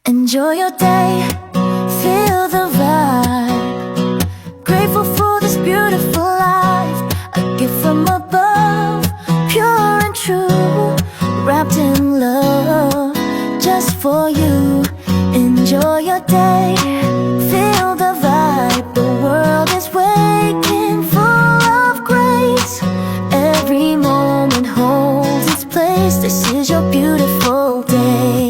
Enjoy your day, feel the vibe. Grateful for this beautiful life, a gift from above, pure and true, wrapped in love, just for you. Enjoy your day, feel the vibe. The world is waking, full of grace. Every moment holds its place. This is your beautiful day.